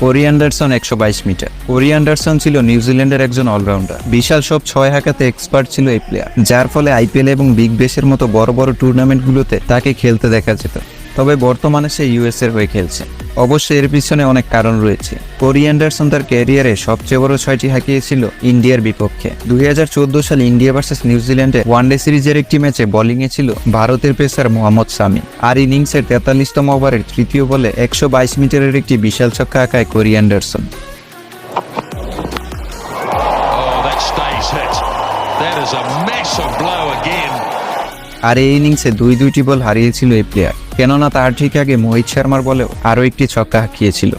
কোরি Anderson 122 metre. Corey Anderson ছিল নিউজিল্যান্ডের একজন অলরাউন্ডার। বিশাল সব 6 হাঁকাতে এক্সপার্ট ছিল এই প্লেয়ার, যার ফলে আইপিএল এবং বিগ ব্যাশের মতো বড় বড় টুর্নামেন্টগুলোতে তাকে খেলতে দেখা যেত। তবে বর্তমানে সে ইউএস এর হয়ে খেলছে। অবশ্যই এর পিছনে অনেক কারণ রয়েছে। কোরি অ্যান্ডারসন তার ক্যারিয়ারে সবচেয়ে বড় 6টি হাঁকিয়েছিল ইন্ডিয়ার বিপক্ষে। 2014 সালে ইন্ডিয়া ভার্সেস নিউজিল্যান্ডে ওয়ানডে সিরিজের একটি ম্যাচে বোলিংয়ে ছিল ভারতের পেসার মোহাম্মদ শামি। আর ইনিংসের 43তম ওভারের তৃতীয় বলে 122 মিটারের একটি বিশাল ছক্কা হাঁকায় কোরি অ্যান্ডারসন। আর এই ইনিংসে দুইটি বল হারিয়েছিল এই প্লেয়ার, কেননা তার ঠিক আগে মোহিত শর্মার বলেও আরও একটি ছক্কা হাঁকিয়েছিল।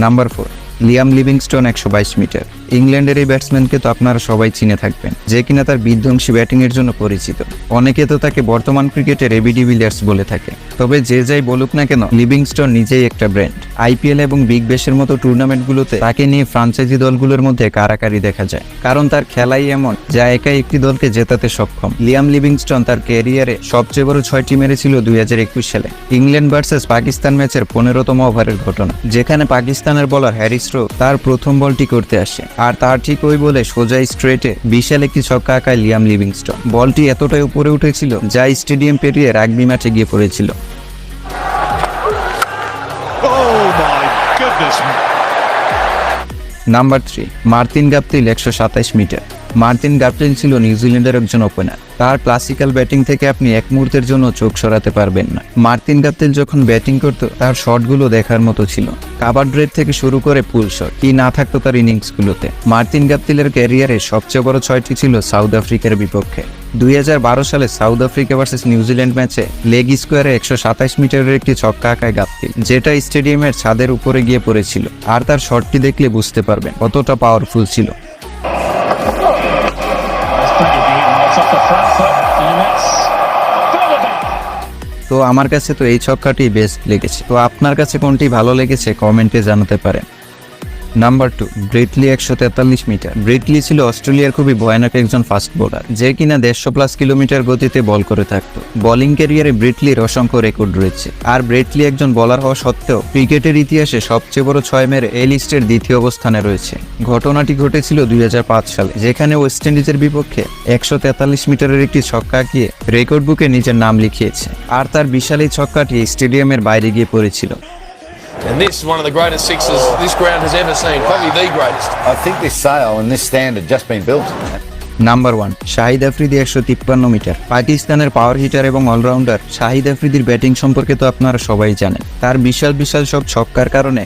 Number 4, Liam Livingstone 122 metre. ইংল্যান্ডের এই ব্যাটসম্যানকে তো আপনারা সবাই চিনে থাকবেন, যে কিনা তার বিধ্বংসী ব্যাটিং এর জন্য পরিচিত। অনেকে তো তাকে বর্তমান ক্রিকেটের এবি ডিভিলিয়ার্স বলে থাকে। তবে যে যাই বলুক না কেন, লিভিংস্টোন নিজেই একটা ব্র্যান্ড। আইপিএল এবং বিগ ব্যাশের মতো টুর্নামেন্টগুলোতে তাকে নিয়ে ফ্রাঞ্চাইজি দলগুলোর মধ্যে কারাকারি দেখা যায়, কারণ তার খেলাই এমন যা একাই একটি দলকে জেতাতে সক্ষম। লিয়াম লিভিংস্টোন তার ক্যারিয়ারে সবচেয়ে বড় 6টি মেরেছিল 2021 সালে ইংল্যান্ড ভার্সেস পাকিস্তান ম্যাচের 15তম ওভারের ঘটনা, যেখানে পাকিস্তানের বলার হ্যারিস রো তার প্রথম বলটি করতে আসে, আর তার ঠিক ওই বলে সোজা স্ট্রেটে বিশাল একটি ছক্কা হাঁকায় লিয়াম লিভিংস্টোন। বলটি এতটাই উপরে উঠেছিল যা স্টেডিয়াম পেরিয়ে রাগবি ম্যাচে গিয়ে পড়েছিল। Number 3, Martin Guptill 127 metre. Martin Guptill ছিল নিউজিল্যান্ডের একজন ওপেনার। তার ক্লাসিক্যাল ব্যাটিং থেকে আপনি এক মুহূর্তের জন্য চোখ সরাতে পারবেন না। মার্তিন গাপটিল যখন ব্যাটিং করত, তার শটগুলো দেখার মতো ছিল। কাভার ড্রাইভ থেকে শুরু করে পুল শট, কি না থাকতো তার ইনিংসগুলোতে। মার্তিন গাপটিলের ক্যারিয়ারে সবচেয়ে বড় 6টি ছিল সাউথ আফ্রিকার বিপক্ষে। 2012 সালে সাউথ আফ্রিকা ভার্সেস নিউজিল্যান্ড ম্যাচে লেগ স্কোয়ারে 127 মিটারের একটি ছক্কা হাঁকায় গাপটিল, যেটা স্টেডিয়ামের ছাদের উপরে গিয়ে পড়েছিল। আর তার শটটি দেখলে বুঝতে পারবেন কতটা পাওয়ারফুল ছিল। তো আমার কাছে তো এই ছক্কাটি বেস্ট লেগেছে। তো আপনার কাছে কোনটি ভালো লেগেছে কমেন্টে জানাতে পারেন। Number 2, Brett Lee 143 metre. ব্রেটলি ছিল অস্ট্রেলিয়ার খুবই ভয়ানক একজন ফাস্ট বোলার, যে কিনা 150+ কিলোমিটার গতিতে বল করে থাকতো। বোলিং ক্যারিয়ারে ব্রেটলির অসংখ্য রেকর্ড রয়েছে। আর ব্রেটলি একজন বোলার হওয়া সত্ত্বেও ক্রিকেটের ইতিহাসে সবচেয়ে বড় 6 মেরে এই লিস্টের দ্বিতীয় অবস্থানে রয়েছে। ঘটনাটি ঘটেছিল 2005 সালে, যেখানে ওয়েস্ট ইন্ডিজের বিপক্ষে 143 মিটারের একটি ছক্কা হাঁকিয়ে রেকর্ড বুকে নিজের নাম লিখিয়েছে। আর তার বিশাল এই ছক্কাটি স্টেডিয়ামের বাইরে গিয়ে পড়েছিল। And this is one of the greatest sixes this ground has ever seen, probably the greatest. I think this sail and this stand had just been built. Number 1, Shahid Afridi 153 metre. পাকিস্তানের পাওয়ার হিটার এবং allrounder Shahid আফ্রিদির batting সম্পর্কে তো আপনারা সবাই জানেন। তার বিশাল সব ছক্কার কারণে